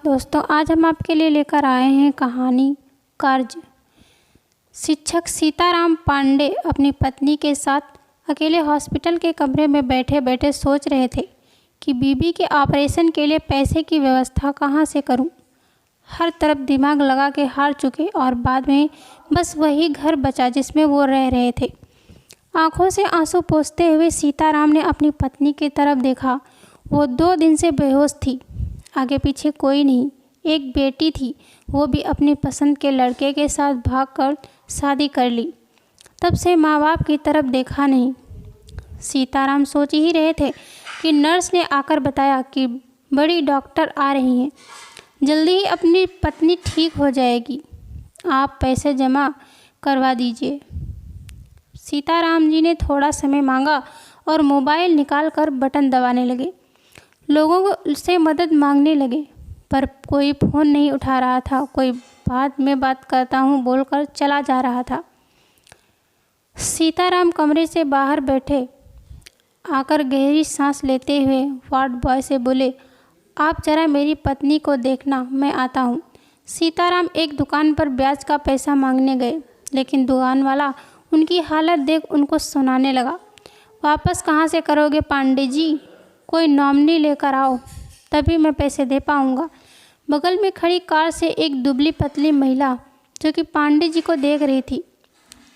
दोस्तों, आज हम आपके लिए लेकर आए हैं कहानी कर्ज। शिक्षक सीताराम पांडे अपनी पत्नी के साथ अकेले हॉस्पिटल के कमरे में बैठे बैठे सोच रहे थे कि बीबी के ऑपरेशन के लिए पैसे की व्यवस्था कहाँ से करूं। हर तरफ दिमाग लगा के हार चुके और बाद में बस वही घर बचा जिसमें वो रह रहे थे। आंखों से आंसू पोंछते हुए सीताराम ने अपनी पत्नी की तरफ देखा। वो 2 दिन से बेहोश थी। आगे पीछे कोई नहीं, एक बेटी थी, वो भी अपनी पसंद के लड़के के साथ भागकर शादी कर ली। तब से माँ बाप की तरफ देखा नहीं। सीताराम सोच ही रहे थे कि नर्स ने आकर बताया कि बड़ी डॉक्टर आ रही हैं, जल्दी ही अपनी पत्नी ठीक हो जाएगी, आप पैसे जमा करवा दीजिए। सीताराम जी ने थोड़ा समय मांगा और मोबाइल निकालकर बटन दबाने लगे। लोगों से मदद मांगने लगे, पर कोई फ़ोन नहीं उठा रहा था। कोई बाद में बात करता हूँ बोलकर चला जा रहा था। सीताराम कमरे से बाहर बैठे आकर गहरी सांस लेते हुए वार्ड बॉय से बोले, आप ज़रा मेरी पत्नी को देखना, मैं आता हूँ। सीताराम एक दुकान पर ब्याज का पैसा मांगने गए, लेकिन दुकान वाला उनकी हालत देख उनको सुनाने लगा, वापस कहाँ से करोगे पांडे जी, कोई नॉमिनी लेकर आओ, तभी मैं पैसे दे पाऊँगा। बगल में खड़ी कार से एक दुबली पतली महिला जो कि पांडे जी को देख रही थी,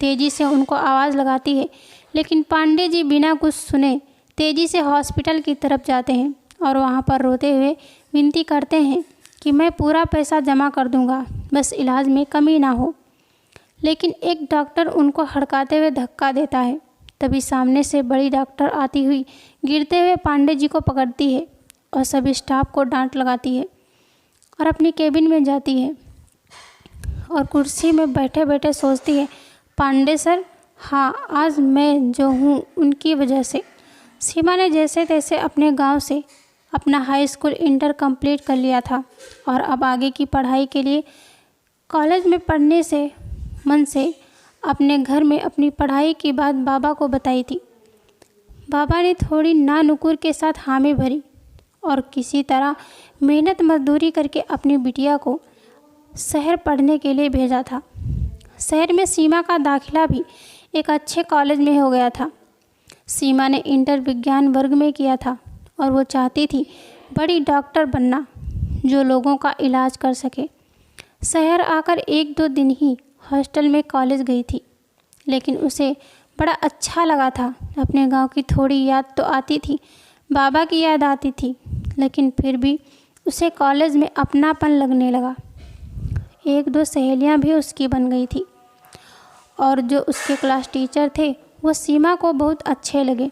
तेज़ी से उनको आवाज़ लगाती है, लेकिन पांडे जी बिना कुछ सुने तेज़ी से हॉस्पिटल की तरफ जाते हैं और वहाँ पर रोते हुए विनती करते हैं कि मैं पूरा पैसा जमा कर दूँगा, बस इलाज में कमी ना हो। लेकिन एक डॉक्टर उनको हड़काते हुए धक्का देता है। तभी सामने से बड़ी डॉक्टर आती हुई गिरते हुए पांडे जी को पकड़ती है और सभी स्टाफ को डांट लगाती है और अपनी केबिन में जाती है और कुर्सी में बैठे बैठे सोचती है, पांडे सर, हाँ, आज मैं जो हूँ उनकी वजह से। सीमा ने जैसे तैसे अपने गांव से अपना हाई स्कूल इंटर कंप्लीट कर लिया था और अब आगे की पढ़ाई के लिए कॉलेज में पढ़ने से मन से अपने घर में अपनी पढ़ाई की बात बाबा को बताई थी। बाबा ने थोड़ी नानुकुर के साथ हामी भरी और किसी तरह मेहनत मजदूरी करके अपनी बिटिया को शहर पढ़ने के लिए भेजा था। शहर में सीमा का दाखिला भी एक अच्छे कॉलेज में हो गया था। सीमा ने इंटर विज्ञान वर्ग में किया था और वो चाहती थी बड़ी डॉक्टर बनना जो लोगों का इलाज कर सके। शहर आकर 1-2 दिन ही हॉस्टल में कॉलेज गई थी, लेकिन उसे बड़ा अच्छा लगा था। अपने गांव की थोड़ी याद तो आती थी, बाबा की याद आती थी, लेकिन फिर भी उसे कॉलेज में अपनापन लगने लगा। 1-2 सहेलियां भी उसकी बन गई थी और जो उसके क्लास टीचर थे वो सीमा को बहुत अच्छे लगे,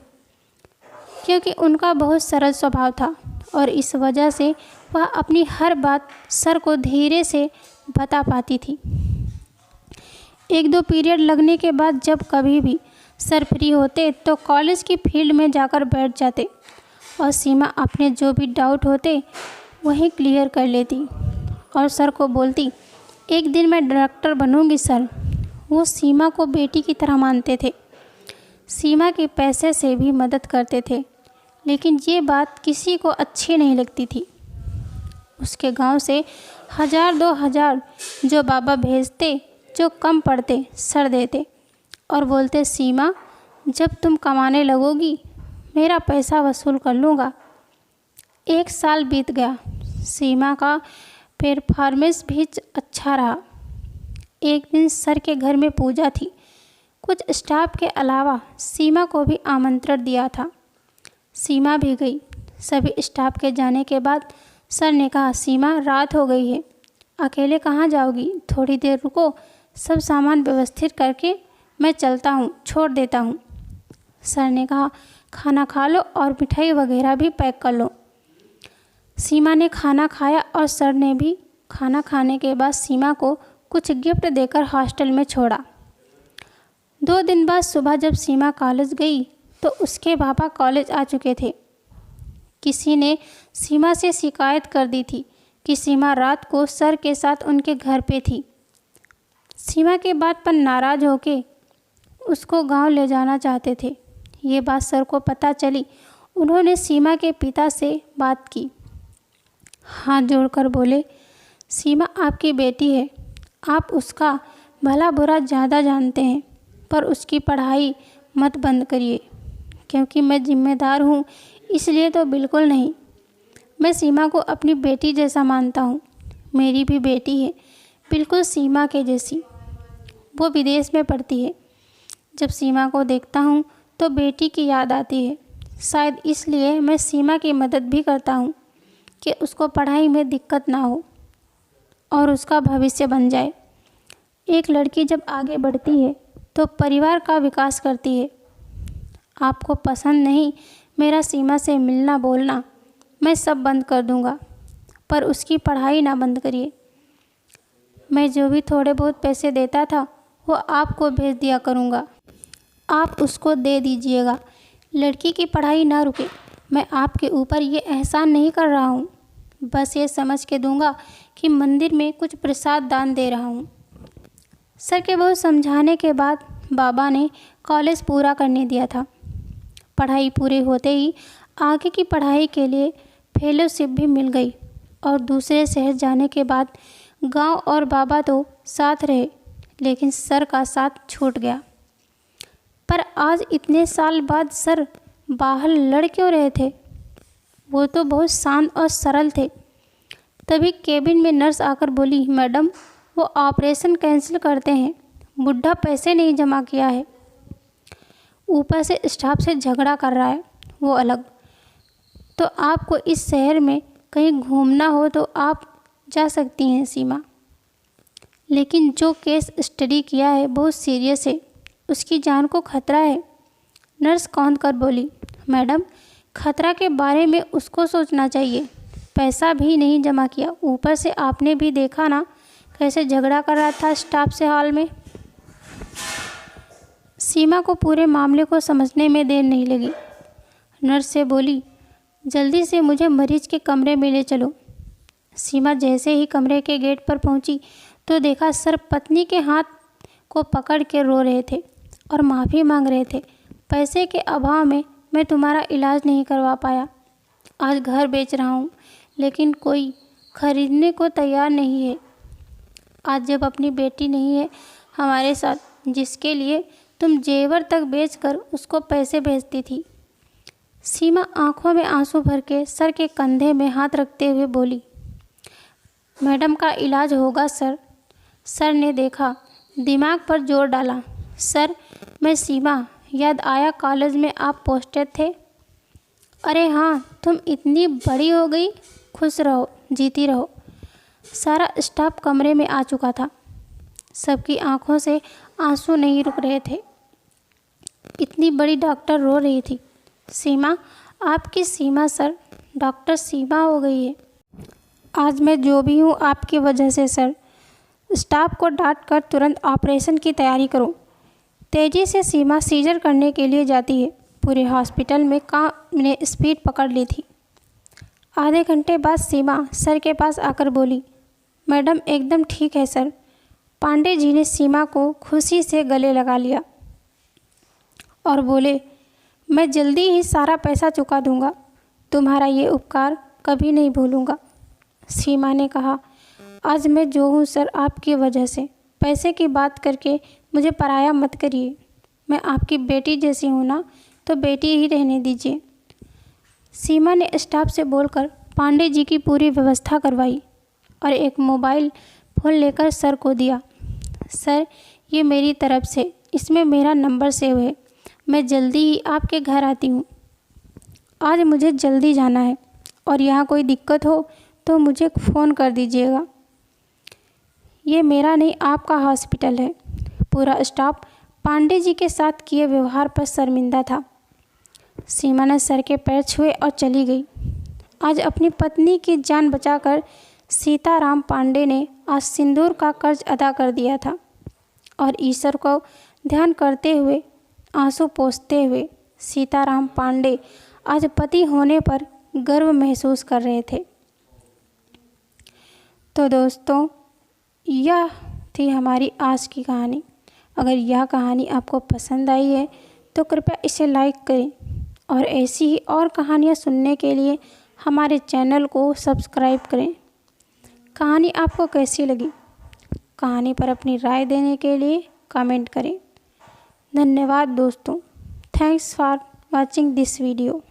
क्योंकि उनका बहुत सरल स्वभाव था और इस वजह से वह अपनी हर बात सर को धीरे से बता पाती थी। 1-2 पीरियड लगने के बाद जब कभी भी सर फ्री होते तो कॉलेज की फील्ड में जाकर बैठ जाते और सीमा अपने जो भी डाउट होते वहीं क्लियर कर लेती और सर को बोलती, एक दिन मैं डॉक्टर बनूंगी सर। वो सीमा को बेटी की तरह मानते थे, सीमा के पैसे से भी मदद करते थे, लेकिन ये बात किसी को अच्छी नहीं लगती थी। उसके गांव से 1000-2000 जो बाबा भेजते, जो कम पड़ते सर देते और बोलते, सीमा जब तुम कमाने लगोगी मेरा पैसा वसूल कर लूँगा। 1 साल बीत गया, सीमा का परफॉर्मेंस भी अच्छा रहा। एक दिन सर के घर में पूजा थी, कुछ स्टाफ के अलावा सीमा को भी आमंत्रण दिया था। सीमा भी गई। सभी स्टाफ के जाने के बाद सर ने कहा, सीमा रात हो गई है, अकेले कहाँ जाओगी, थोड़ी देर रुको, सब सामान व्यवस्थित करके मैं चलता हूँ, छोड़ देता हूँ। सर ने कहा, खाना खा लो और मिठाई वगैरह भी पैक कर लो। सीमा ने खाना खाया और सर ने भी खाना खाने के बाद सीमा को कुछ गिफ्ट देकर हॉस्टल में छोड़ा। 2 दिन बाद सुबह जब सीमा कॉलेज गई तो उसके पापा कॉलेज आ चुके थे। किसी ने सीमा से शिकायत कर दी थी कि सीमा रात को सर के साथ उनके घर पे थी। सीमा के बात पर नाराज़ होके उसको गांव ले जाना चाहते थे। ये बात सर को पता चली। उन्होंने सीमा के पिता से बात की। हाथ जोड़कर बोले, सीमा आपकी बेटी है, आप उसका भला बुरा ज़्यादा जानते हैं, पर उसकी पढ़ाई मत बंद करिए। क्योंकि मैं जिम्मेदार हूँ इसलिए तो बिल्कुल नहीं। मैं सीमा को अपनी बेटी जैसा मानता हूँ। मेरी भी बेटी है, बिल्कुल सीमा के जैसी। वो विदेश में पढ़ती है। जब सीमा को देखता हूँ तो बेटी की याद आती है। शायद इसलिए मैं सीमा की मदद भी करता हूँ कि उसको पढ़ाई में दिक्कत ना हो और उसका भविष्य बन जाए। एक लड़की जब आगे बढ़ती है तो परिवार का विकास करती है। आपको पसंद नहीं मेरा सीमा से मिलना बोलना, मैं सब बंद कर दूँगा, पर उसकी पढ़ाई ना बंद करिए। मैं जो भी थोड़े बहुत पैसे देता था वो आपको भेज दिया करूँगा, आप उसको दे दीजिएगा। लड़की की पढ़ाई ना रुके। मैं आपके ऊपर ये एहसान नहीं कर रहा हूँ, बस ये समझ के दूँगा कि मंदिर में कुछ प्रसाद दान दे रहा हूँ। सर के बहुत समझाने के बाद बाबा ने कॉलेज पूरा करने दिया था। पढ़ाई पूरी होते ही आगे की पढ़ाई के लिए फेलोशिप भी मिल गई और दूसरे शहर जाने के बाद गांव और बाबा तो साथ रहे, लेकिन सर का साथ छूट गया। पर आज इतने साल बाद सर बाहर लड़ क्यों रहे थे? वो तो बहुत शांत और सरल थे। तभी केबिन में नर्स आकर बोली, मैडम वो ऑपरेशन कैंसिल करते हैं, बुढ़ा पैसे नहीं जमा किया है। ऊपर से स्टाफ से झगड़ा कर रहा है, वो अलग। तो आपको इस शहर में कहीं घूमना हो तो आप जा सकती हैं सीमा, लेकिन जो केस स्टडी किया है बहुत सीरियस है, उसकी जान को खतरा है। नर्स कौंध कर बोली, मैडम खतरा के बारे में उसको सोचना चाहिए, पैसा भी नहीं जमा किया, ऊपर से आपने भी देखा ना कैसे झगड़ा कर रहा था स्टाफ से हॉल में। सीमा को पूरे मामले को समझने में देर नहीं लगी। नर्स से बोली, जल्दी से मुझे मरीज के कमरे में ले चलो। सीमा जैसे ही कमरे के गेट पर पहुंची तो देखा सर पत्नी के हाथ को पकड़ के रो रहे थे और माफ़ी मांग रहे थे। पैसे के अभाव में मैं तुम्हारा इलाज नहीं करवा पाया। आज घर बेच रहा हूँ, लेकिन कोई खरीदने को तैयार नहीं है। आज जब अपनी बेटी नहीं है हमारे साथ, जिसके लिए तुम जेवर तक बेचकर उसको पैसे भेजती थी। सीमा आंखों में आंसू भर के सर के कंधे में हाथ रखते हुए बोली, मैडम का इलाज होगा सर। सर ने देखा, दिमाग पर जोर डाला। सर मैं सीमा, याद आया कॉलेज में आप पोस्टेड थे। अरे हाँ, तुम इतनी बड़ी हो गई, खुश रहो, जीती रहो। सारा स्टाफ कमरे में आ चुका था। सबकी आंखों से आंसू नहीं रुक रहे थे। इतनी बड़ी डॉक्टर रो रही थी। सीमा, आपकी सीमा सर, डॉक्टर सीमा हो गई है। आज मैं जो भी हूँ आपकी वजह से सर। स्टाफ को डांट कर तुरंत ऑपरेशन की तैयारी करो। तेज़ी से सीमा सीजर करने के लिए जाती है। पूरे हॉस्पिटल में काम ने स्पीड पकड़ ली थी। आधे घंटे बाद सीमा सर के पास आकर बोली, मैडम एकदम ठीक है सर। पांडे जी ने सीमा को खुशी से गले लगा लिया और बोले, मैं जल्दी ही सारा पैसा चुका दूंगा, तुम्हारा ये उपकार कभी नहीं भूलूंगा। सीमा ने कहा, आज मैं जो हूँ सर आपकी वजह से। पैसे की बात करके मुझे पराया मत करिए। मैं आपकी बेटी जैसी हूँ ना, तो बेटी ही रहने दीजिए। सीमा ने स्टाफ से बोलकर पांडे जी की पूरी व्यवस्था करवाई और एक मोबाइल फ़ोन लेकर सर को दिया। सर ये मेरी तरफ से, इसमें मेरा नंबर सेव है। मैं जल्दी ही आपके घर आती हूँ। आज मुझे जल्दी जाना है और यहाँ कोई दिक्कत हो तो मुझे फ़ोन कर दीजिएगा। ये मेरा नहीं आपका हॉस्पिटल है। पूरा स्टाफ पांडे जी के साथ किए व्यवहार पर शर्मिंदा था। सीमा ने सर के पैर छुए और चली गई। आज अपनी पत्नी की जान बचाकर सीताराम पांडे ने आज सिंदूर का कर्ज अदा कर दिया था और ईश्वर को ध्यान करते हुए, आंसू पोंछते हुए सीताराम पांडे आज पति होने पर गर्व महसूस कर रहे थे। तो दोस्तों, यह थी हमारी आज की कहानी। अगर यह कहानी आपको पसंद आई है तो कृपया इसे लाइक करें और ऐसी ही और कहानियाँ सुनने के लिए हमारे चैनल को सब्सक्राइब करें। कहानी आपको कैसी लगी? कहानी पर अपनी राय देने के लिए कमेंट करें। धन्यवाद दोस्तों। Thanks for watching this video.